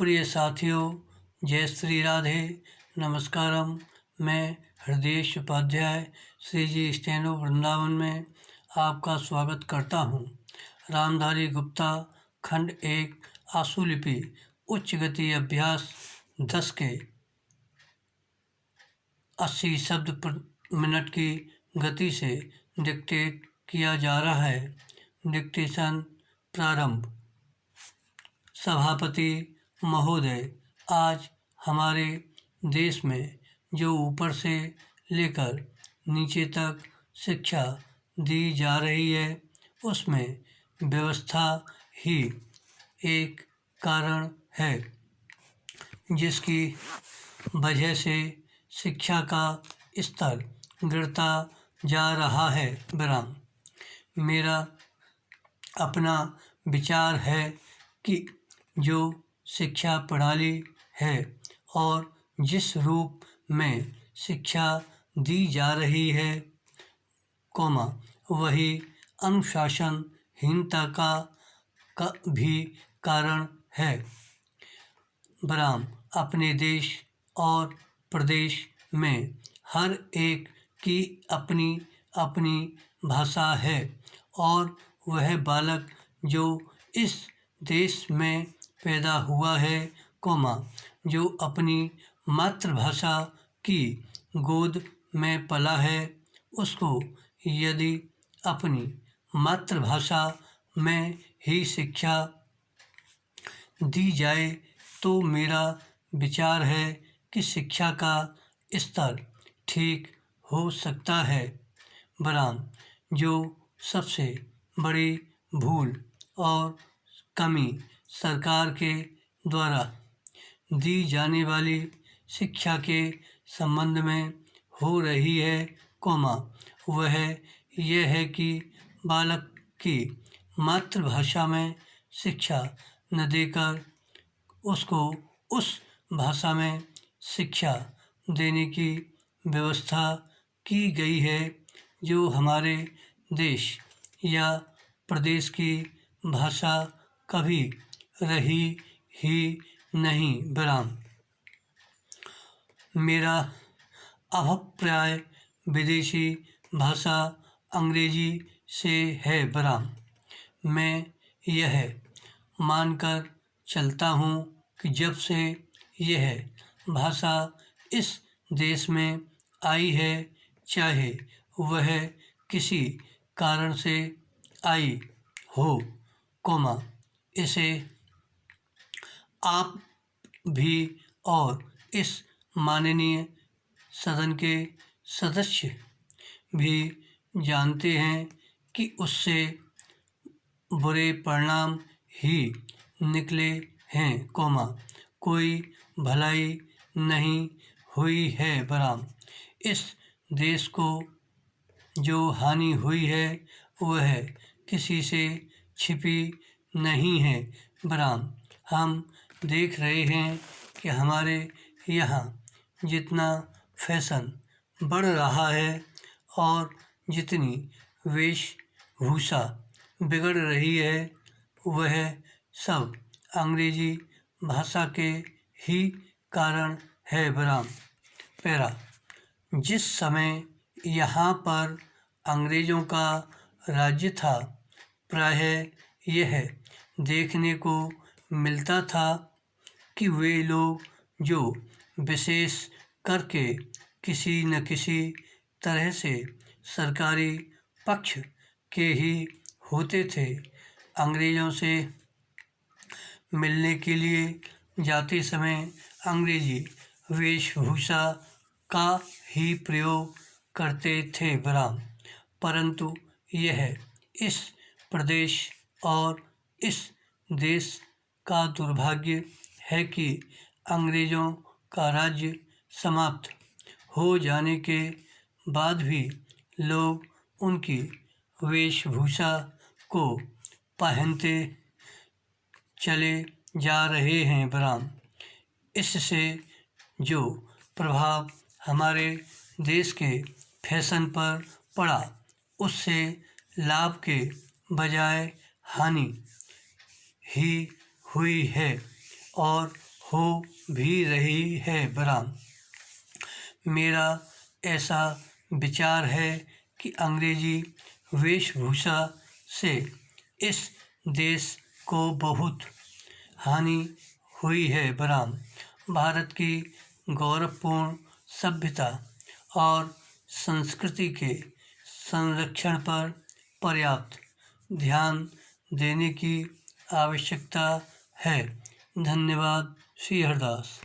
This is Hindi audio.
प्रिय साथियों, जय श्री राधे। नमस्कारम। मैं हृदय उपाध्याय श्री जी स्टेनो वृंदावन में आपका स्वागत करता हूँ। रामधारी गुप्ता खंड 1 आशुलिपि उच्च गति अभ्यास 10 के 80 शब्द प्रति मिनट की गति से डिक्टेट किया जा रहा है। डिक्टेशन प्रारंभ। सभापति महोदय, आज हमारे देश में जो ऊपर से लेकर नीचे तक शिक्षा दी जा रही है, उसमें व्यवस्था ही एक कारण है, जिसकी वजह से शिक्षा का स्तर गिरता जा रहा है। विराम। मेरा अपना विचार है कि जो शिक्षा प्रणाली है और जिस रूप में शिक्षा दी जा रही है, वही अनुशासनहीनता का भी कारण है। विराम। अपने देश और प्रदेश में हर एक की अपनी अपनी भाषा है और वह बालक जो इस देश में पैदा हुआ है, जो अपनी मातृभाषा की गोद में पला है, उसको यदि अपनी मातृभाषा में ही शिक्षा दी जाए तो मेरा विचार है कि शिक्षा का स्तर ठीक हो सकता है। विराम। जो सबसे बड़ी भूल और कमी सरकार के द्वारा दी जाने वाली शिक्षा के संबंध में हो रही है, वह यह है कि बालक की मातृभाषा में शिक्षा न देकर उसको उस भाषा में शिक्षा देने की व्यवस्था की गई है, जो हमारे देश या प्रदेश की भाषा कभी रही ही नहीं। विराम। मेरा अभिप्राय विदेशी भाषा अंग्रेजी से है। विराम। मैं यह मानकर चलता हूँ कि जब से यह भाषा इस देश में आई है, चाहे वह किसी कारण से आई हो, इसे आप भी और इस माननीय सदन के सदस्य भी जानते हैं कि उससे बुरे परिणाम ही निकले हैं, कोई भलाई नहीं हुई है। विराम। इस देश को जो हानि हुई है वह किसी से छिपी नहीं है। विराम। हम देख रहे हैं कि हमारे यहाँ जितना फैशन बढ़ रहा है और जितनी वेशभूषा बिगड़ रही है, वह सब अंग्रेजी भाषा के ही कारण है। विराम। पैरा। जिस समय यहाँ पर अंग्रेजों का राज्य था, प्रायः यह देखने को मिलता था कि वे लोग जो विशेष करके किसी न किसी तरह से सरकारी पक्ष के ही होते थे, अंग्रेज़ों से मिलने के लिए जाते समय अंग्रेजी वेशभूषा का ही प्रयोग करते थे। विराम। परंतु यह इस प्रदेश और इस देश का दुर्भाग्य है कि अंग्रेज़ों का राज्य समाप्त हो जाने के बाद भी लोग उनकी वेशभूषा को पहनते चले जा रहे हैं। विराम। इससे जो प्रभाव हमारे देश के फैशन पर पड़ा, उससे लाभ के बजाय हानि ही हुई है और हो भी रही है बराम। मेरा ऐसा विचार है कि अंग्रेजी वेशभूषा से इस देश को बहुत हानि हुई है बराम। भारत की गौरवपूर्ण सभ्यता और संस्कृति के संरक्षण पर पर्याप्त ध्यान देने की आवश्यकता है। धन्यवाद। श्री हरदास।